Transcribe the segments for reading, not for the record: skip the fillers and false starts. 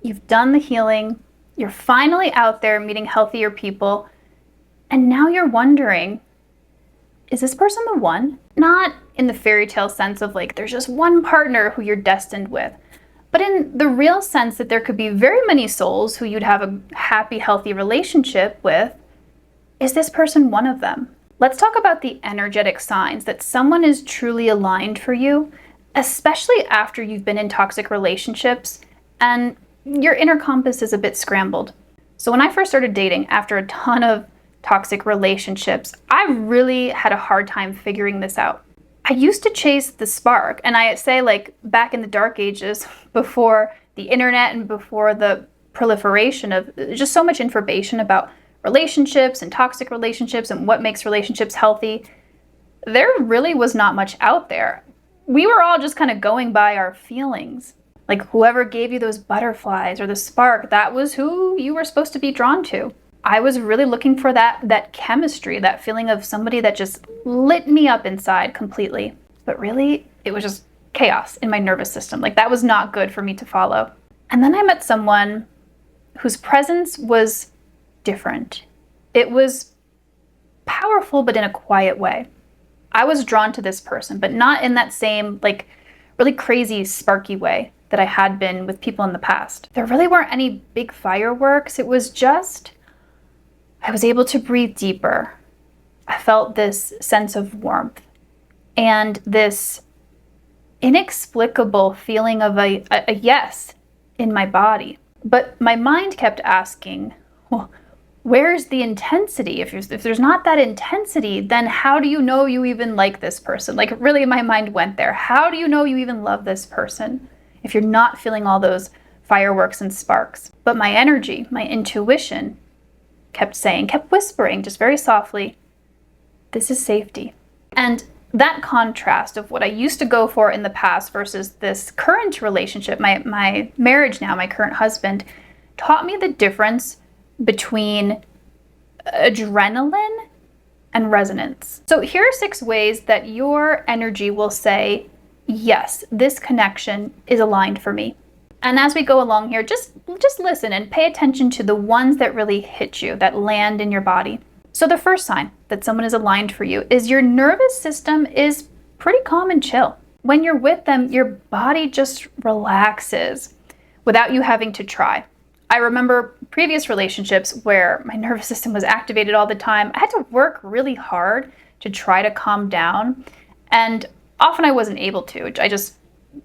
You've done the healing. You're finally out there meeting healthier people. And now you're wondering, is this person the one? Not in the fairy tale sense of like, there's just one partner who you're destined with, but in the real sense that there could be very many souls who you'd have a happy, healthy relationship with. Is this person one of them? Let's talk about the energetic signs that someone is truly aligned for you, especially after you've been in toxic relationships and your inner compass is a bit scrambled. So when I first started dating after a ton of toxic relationships, I really had a hard time figuring this out. I used to chase the spark, and I say like back in the dark ages, before the internet and before the proliferation of just so much information about relationships and toxic relationships and what makes relationships healthy, there really was not much out there. We were all just kind of going by our feelings. Like whoever gave you those butterflies or the spark, that was who you were supposed to be drawn to. I was really looking for that chemistry, that feeling of somebody that just lit me up inside completely. But really, it was just chaos in my nervous system. Like that was not good for me to follow. And then I met someone whose presence was different. It was powerful, but in a quiet way. I was drawn to this person, but not in that same like really crazy, sparky way that I had been with people in the past. There really weren't any big fireworks. It was just, I was able to breathe deeper. I felt this sense of warmth and this inexplicable feeling of a yes in my body. But my mind kept asking, well, where's the intensity? If there's not that intensity, then how do you know you even like this person? Like really my mind went there. How do you know you even love this person if you're not feeling all those fireworks and sparks? But my energy, my intuition kept whispering just very softly, this is safety. And that contrast of what I used to go for in the past versus this current relationship, my marriage now, my current husband, taught me the difference between adrenaline and resonance. So here are 6 ways that your energy will say, yes, this connection is aligned for me. And as we go along here, just listen and pay attention to the ones that really hit you, that land in your body. So the first sign that someone is aligned for you is your nervous system is pretty calm and chill. When you're with them, your body just relaxes without you having to try. I remember previous relationships where my nervous system was activated all the time. I had to work really hard to try to calm down, and often I wasn't able to. I just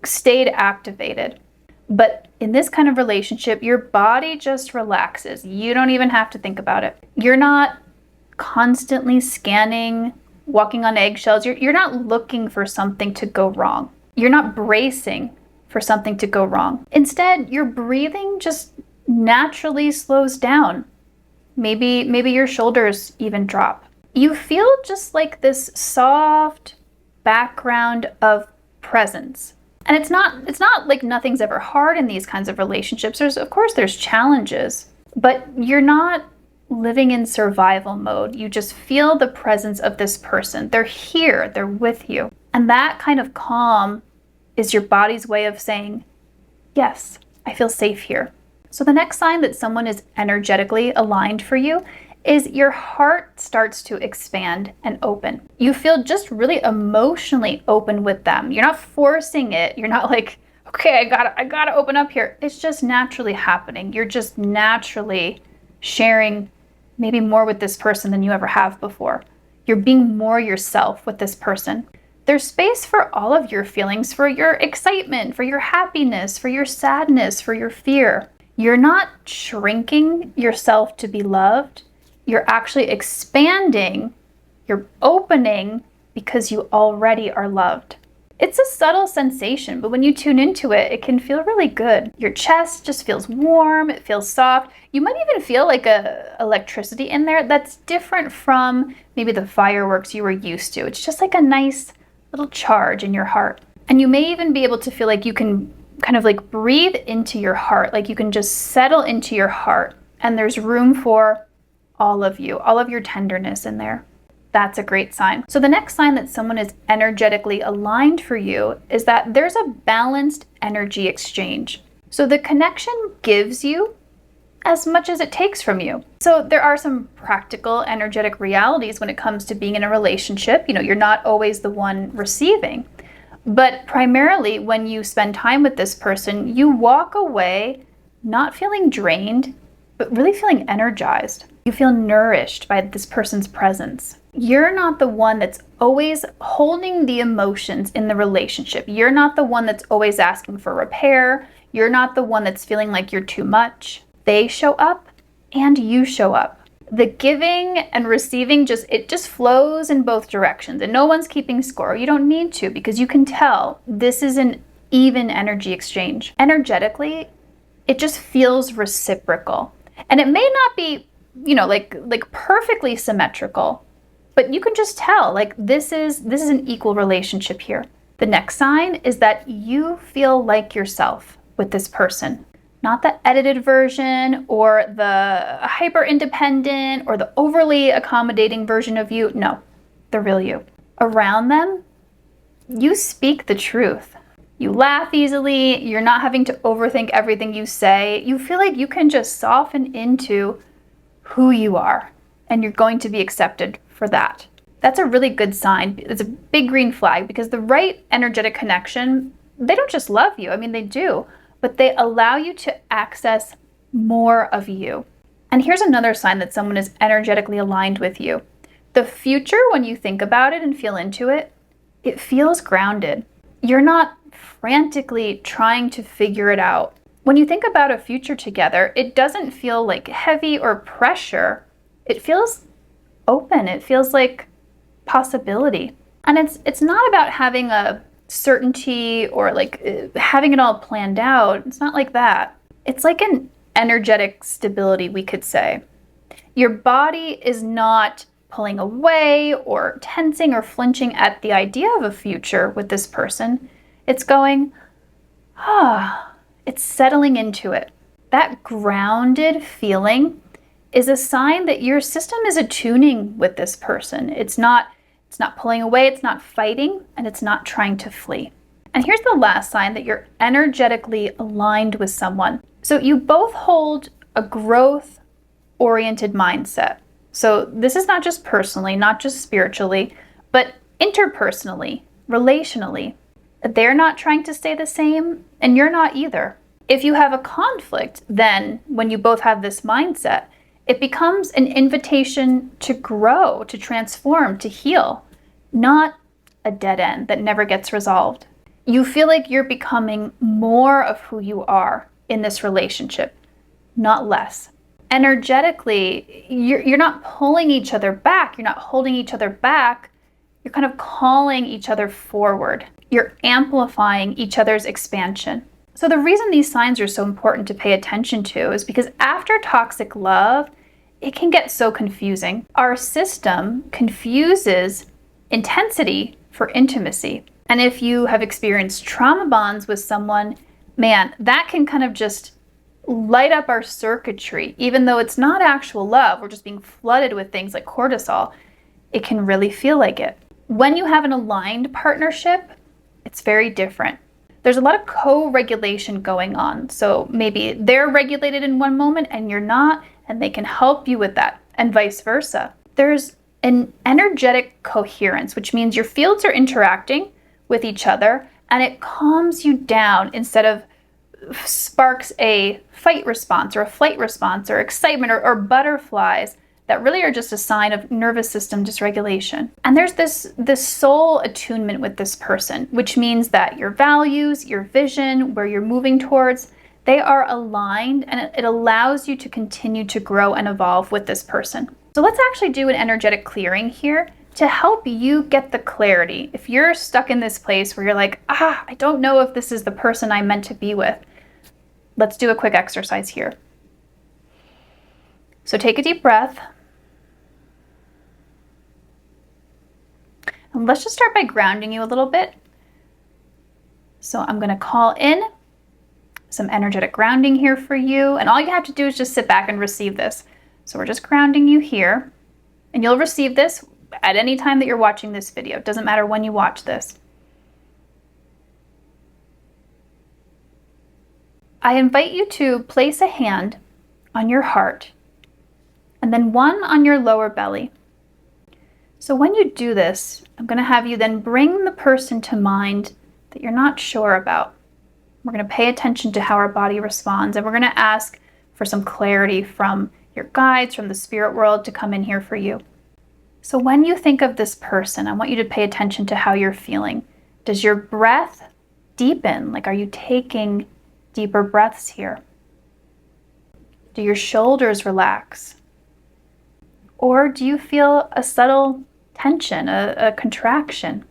stayed activated. But in this kind of relationship, your body just relaxes. You don't even have to think about it. You're not constantly scanning, walking on eggshells. You're not looking for something to go wrong. You're not bracing for something to go wrong. Instead, your breathing just naturally slows down. Maybe your shoulders even drop. You feel just like this soft background of presence. And it's not like nothing's ever hard in these kinds of relationships. Of course there's challenges, but you're not living in survival mode. You just feel the presence of this person. They're here, they're with you. And that kind of calm is your body's way of saying, yes, I feel safe here. So the next sign that someone is energetically aligned for you is your heart starts to expand and open. You feel just really emotionally open with them. You're not forcing it. You're not like, okay, I gotta open up here. It's just naturally happening. You're just naturally sharing maybe more with this person than you ever have before. You're being more yourself with this person. There's space for all of your feelings, for your excitement, for your happiness, for your sadness, for your fear. You're not shrinking yourself to be loved. You're actually expanding, you're opening because you already are loved. It's a subtle sensation, but when you tune into it, it can feel really good. Your chest just feels warm, it feels soft. You might even feel like electricity in there that's different from maybe the fireworks you were used to. It's just like a nice little charge in your heart. And you may even be able to feel like you can kind of like breathe into your heart, like you can just settle into your heart, and there's room for all of you, all of your tenderness in there. That's a great sign. So the next sign that someone is energetically aligned for you is that there's a balanced energy exchange. So the connection gives you as much as it takes from you. So there are some practical energetic realities when it comes to being in a relationship. You're not always the one receiving. But primarily when you spend time with this person, you walk away not feeling drained, but really feeling energized. You feel nourished by this person's presence. You're not the one that's always holding the emotions in the relationship. You're not the one that's always asking for repair. You're not the one that's feeling like you're too much. They show up and you show up. The giving and receiving just flows in both directions, and no one's keeping score. You don't need to, because you can tell this is an even energy exchange. Energetically, it just feels reciprocal. And it may not be, like perfectly symmetrical, but you can just tell, like, this is an equal relationship here. The next sign is that you feel like yourself with this person. Not the edited version or the hyper independent or the overly accommodating version of you. No, the real you. Around them, you speak the truth. You laugh easily. You're not having to overthink everything you say. You feel like you can just soften into who you are, and you're going to be accepted for that. That's a really good sign. It's a big green flag, because the right energetic connection, they don't just love you. I mean, they do. But they allow you to access more of you. And here's another sign that someone is energetically aligned with you. The future, when you think about it and feel into it, it feels grounded. You're not frantically trying to figure it out. When you think about a future together, it doesn't feel like heavy or pressure. It feels open. It feels like possibility. And it's not about having a certainty or like having it all planned out. It's not like that. It's like an energetic stability, we could say. Your body is not pulling away or tensing or flinching at the idea of a future with this person. It's going, it's settling into it. That grounded feeling is a sign that your system is attuning with this person. It's not pulling away, it's not fighting, and it's not trying to flee. And here's the last sign that you're energetically aligned with someone. So you both hold a growth-oriented mindset. So this is not just personally, not just spiritually, but interpersonally, relationally. They're not trying to stay the same, and you're not either. If you have a conflict, then when you both have this mindset, it becomes an invitation to grow, to transform, to heal, not a dead end that never gets resolved. You feel like you're becoming more of who you are in this relationship, not less. Energetically, you're not pulling each other back, you're not holding each other back, you're kind of calling each other forward. You're amplifying each other's expansion. So the reason these signs are so important to pay attention to is because after toxic love, it can get so confusing. Our system confuses intensity for intimacy. And if you have experienced trauma bonds with someone, man, that can kind of just light up our circuitry. Even though it's not actual love, we're just being flooded with things like cortisol, it can really feel like it. When you have an aligned partnership, it's very different. There's a lot of co-regulation going on. So maybe they're regulated in one moment and you're not, and they can help you with that, and vice versa. There's an energetic coherence, which means your fields are interacting with each other, and it calms you down instead of sparks a fight response or a flight response or excitement or butterflies that really are just a sign of nervous system dysregulation. And there's this soul attunement with this person, which means that your values, your vision, where you're moving towards, they are aligned, and it allows you to continue to grow and evolve with this person. So let's actually do an energetic clearing here to help you get the clarity. If you're stuck in this place where you're like, I don't know if this is the person I'm meant to be with, let's do a quick exercise here. So take a deep breath. And let's just start by grounding you a little bit. So I'm going to call in some energetic grounding here for you. And all you have to do is just sit back and receive this. So we're just grounding you here. And you'll receive this at any time that you're watching this video. It doesn't matter when you watch this. I invite you to place a hand on your heart and then one on your lower belly. So when you do this, I'm going to have you then bring the person to mind that you're not sure about. We're going to pay attention to how our body responds, and we're going to ask for some clarity from your guides, from the spirit world, to come in here for you. So when you think of this person, I want you to pay attention to how you're feeling. Does your breath deepen? Like, are you taking deeper breaths here? Do your shoulders relax? Or do you feel a subtle tension, a contraction?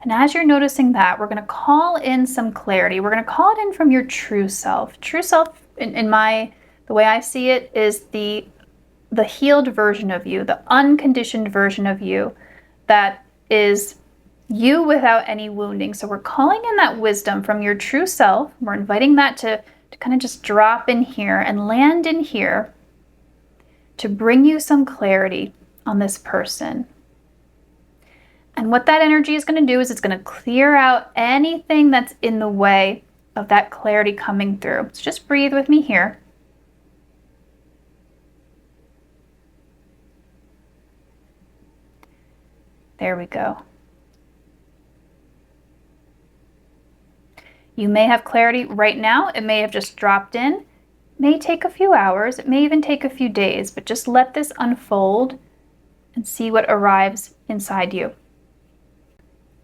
And as you're noticing that, we're going to call in some clarity. We're going to call it in from your true self. True self, the way I see it, is the healed version of you, the unconditioned version of you that is you without any wounding. So we're calling in that wisdom from your true self. We're inviting that to kind of just drop in here and land in here to bring you some clarity on this person. And what that energy is going to do is it's going to clear out anything that's in the way of that clarity coming through. So just breathe with me here. There we go. You may have clarity right now. It may have just dropped in. It may take a few hours. It may even take a few days, but just let this unfold and see what arrives inside you.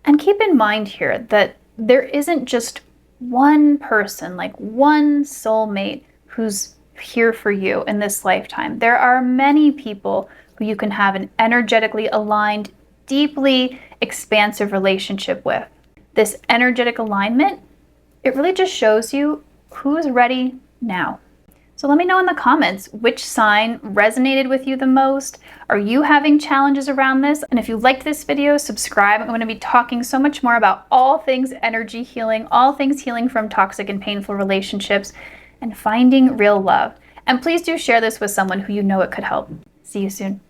And keep in mind here that there isn't just one person, like one soulmate who's here for you in this lifetime. There are many people who you can have an energetically aligned, deeply expansive relationship with. This energetic alignment, it really just shows you who's ready now. So let me know in the comments which sign resonated with you the most. Are you having challenges around this? And if you liked this video, subscribe. I'm going to be talking so much more about all things energy healing, all things healing from toxic and painful relationships, and finding real love. And please do share this with someone who you know it could help. See you soon.